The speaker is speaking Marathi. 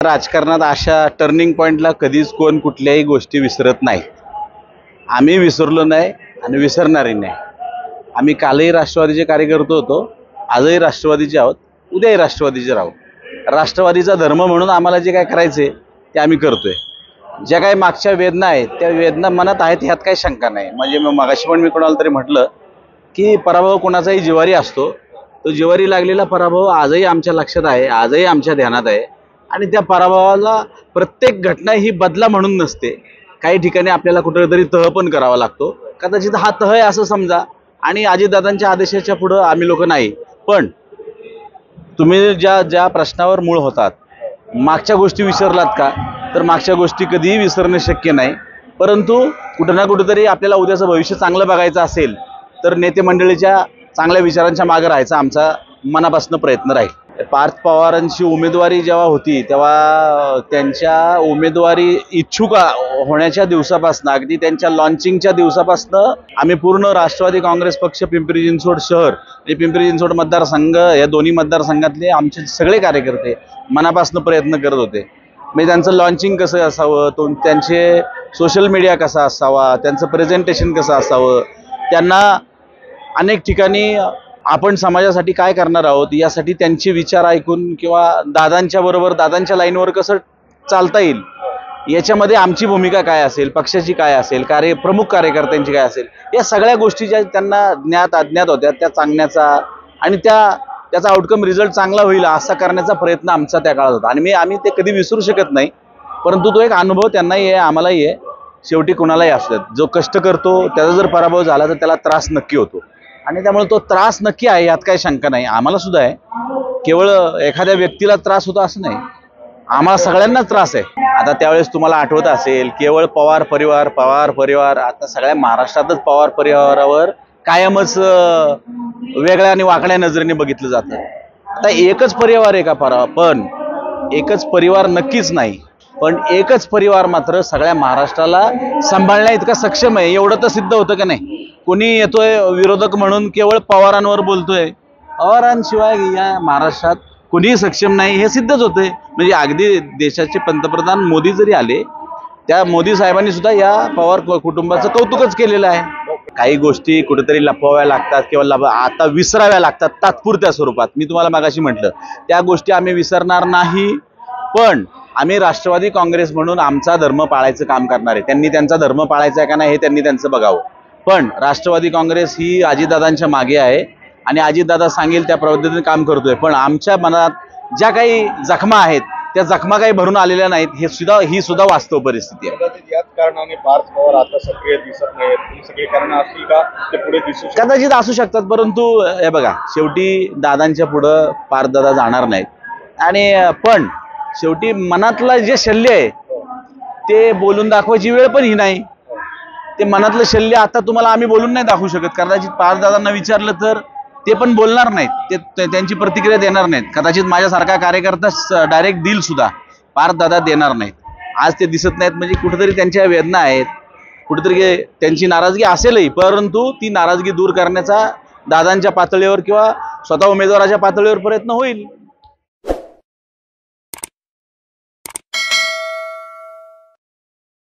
राजकारणात अशा टर्निंग पॉइंटला कधीच कोण कुठल्याही गोष्टी विसरत नाही। आम्ही विसरलो नाही आणि विसरणारही नाही। आम्ही कालही राष्ट्रवादीचे कार्यकर्ते होतो, आजही राष्ट्रवादीचे आहोत, उद्याही राष्ट्रवादीचे राहू। राष्ट्रवादीचा धर्म म्हणून आम्हाला जे काय करायचे ते आम्ही करतोय। ज्या काही मागच्या वेदना आहेत त्या वेदना मनात आहेत ह्यात काही शंका नाही। म्हणजे मगाशी पण मी कोणाला तरी म्हटलं की पराभव कोणाचाही जिवारी असतो, तो जिवारी लागलेला पराभव आजही आमच्या लक्षात आहे, आजही आमच्या ध्यानात आहे। आणि त्या पराभवाला प्रत्येक घटना ही बदला म्हणून नसते, काही ठिकाणी आपल्याला कुठेतरी तह पण करावा लागतो। कदाचित हा तह आहे असं समजा आणि अजितदादांच्या आदेशाच्या पुढे आम्ही लोक नाही। पण तुम्ही ज्या प्रश्नावर मूळ होतात, मागच्या गोष्टी विसरलात का, तर मागच्या गोष्टी कधीही विसरणे शक्य नाही। परंतु कुठं ना कुठेतरी आपल्याला उद्याचं भविष्य चांगलं बघायचं असेल तर नेते मंडळीच्या चांगल्या विचारांच्या मागे राहायचा आमचा मनापासून प्रयत्न राहील। पार्थ पवारांची उमेदवारी जेव्हा होती तेव्हा त्यांच्या उमेदवारी इच्छुक होण्याच्या दिवसापासून, अगदी त्यांच्या लॉन्चिंगच्या दिवसापासून आम्ही पूर्ण राष्ट्रवादी काँग्रेस पक्ष पिंपरी चिंचवड शहर आणि पिंपरी चिंचवड मतदारसंघ या दोन्ही मतदारसंघातले आमचे सगळे कार्यकर्ते मनापासून प्रयत्न करत होते। म्हणजे त्यांचं लॉन्चिंग कसं असावं, त्यांचे सोशल मीडिया कसा असावा, त्यांचं प्रेझेंटेशन कसं असावं, त्यांना अनेक ठिकाणी आपण समाजासाठी काय करणार आहोत यासाठी त्यांचे विचार ऐकून किंवा दादांच्या बरोबर दादांच्या लाईनवर कसं चालता येईल याच्यामध्ये आमची भूमिका काय असेल, पक्षाची काय असेल, प्रमुख कार्यकर्त्यांची काय असेल, या सगळ्या गोष्टी ज्या त्यांना ज्ञात अज्ञात होत्या त्या सांगण्याचा आणि त्याचा आउटकम रिझल्ट चांगला होईल असा करण्याचा प्रयत्न आमचा त्या काळात होता। आणि आम्ही ते कधी विसरू शकत नाही। परंतु तो एक अनुभव त्यांनाही आहे, आम्हालाही आहे, शेवटी कोणालाही असतो। जो कष्ट करतो त्याचा जर पराभव झाला तर त्याला त्रास नक्की होतो आणि त्यामुळे तो त्रास नक्की आहे यात काही शंका नाही। आम्हाला सुद्धा आहे, केवळ एखाद्या व्यक्तीला त्रास होतो असं नाही, आम्हाला सगळ्यांनाच त्रास आहे। आता त्यावेळेस तुम्हाला आठवत असेल केवळ पवार परिवार आता सगळ्या महाराष्ट्रातच पवार परिवारावर कायमच वेगळ्या आणि वाकड्या नजरेने बघितलं जातं। आता एकच परिवार आहे का पण एकच परिवार नक्कीच नाही, पण एकच परिवार मात्र सगळ्या महाराष्ट्राला सांभाळण्या इतका सक्षम आहे एवढं तर सिद्ध होतं का नाही। कोणी येतोय विरोधक म्हणून केवळ पवारांवर बोलतोय, पवारांशिवाय या महाराष्ट्रात कोणीही सक्षम नाही हे सिद्धच होतंय। म्हणजे अगदी देशाचे पंतप्रधान मोदी जरी आले, त्या मोदी साहेबांनी सुद्धा या पवार कुटुंबाचं कौतुकच केलेलं आहे। काही गोष्टी कुठेतरी लपवाव्या लागतात किंवा आता विसराव्या लागतात तात्पुरत्या स्वरूपात। मी तुम्हाला मागाशी म्हटलं त्या गोष्टी आम्ही विसरणार नाही, पण आम्ही राष्ट्रवादी काँग्रेस म्हणून आमचा धर्म पाळायचं काम करणार आहे। त्यांनी त्यांचा धर्म पाळायचा आहे का नाही हे त्यांनी त्यांचं बघावं, पण राष्ट्रवादी काँग्रेस ही अजितदादांच्या मागे आहे आणि अजितदादा सांगेल त्या पद्धतीने काम करतोय। पण आमच्या मनात ज्या काही जखमा आहेत त्या जखमा काही भरून आलेल्या नाहीत, ही सुद्धा वास्तव परिस्थिती आहे। याच कारणाने पार्थ पवार आता सक्रिय दिसत नाहीत, ही सगळी कारणं असतील का ते पुढे दिसू शकतात? कदाचित असू शकतात, परंतु हे बघा शेवटी दादांच्या पुढं पार्थदादा जाणार नाहीत आणि पण शेवटी मनातलं जे शल्य आहे ते बोलून दाखवायची वेळ पण ही नाही। ते मनातलं शल्य आता तुम्हाला आम्ही बोलून नाही दाखवू शकत। कदाचित पार्थदादांना विचारलं तर ते पण बोलणार नाहीत, ते त्यांची प्रतिक्रिया देणार नाहीत। कदाचित माझ्यासारखा कार्यकर्ता डायरेक्ट देईल सुद्धा, पार्थदादा देणार नाहीत। आज ते दिसत नाहीत म्हणजे कुठेतरी त्यांच्या वेदना आहेत, कुठेतरी त्यांची नाराजगी असेलही, परंतु ती नाराजगी दूर करण्याचा दादांच्या पातळीवर किंवा स्वतः उमेदवाराच्या पातळीवर प्रयत्न होईल।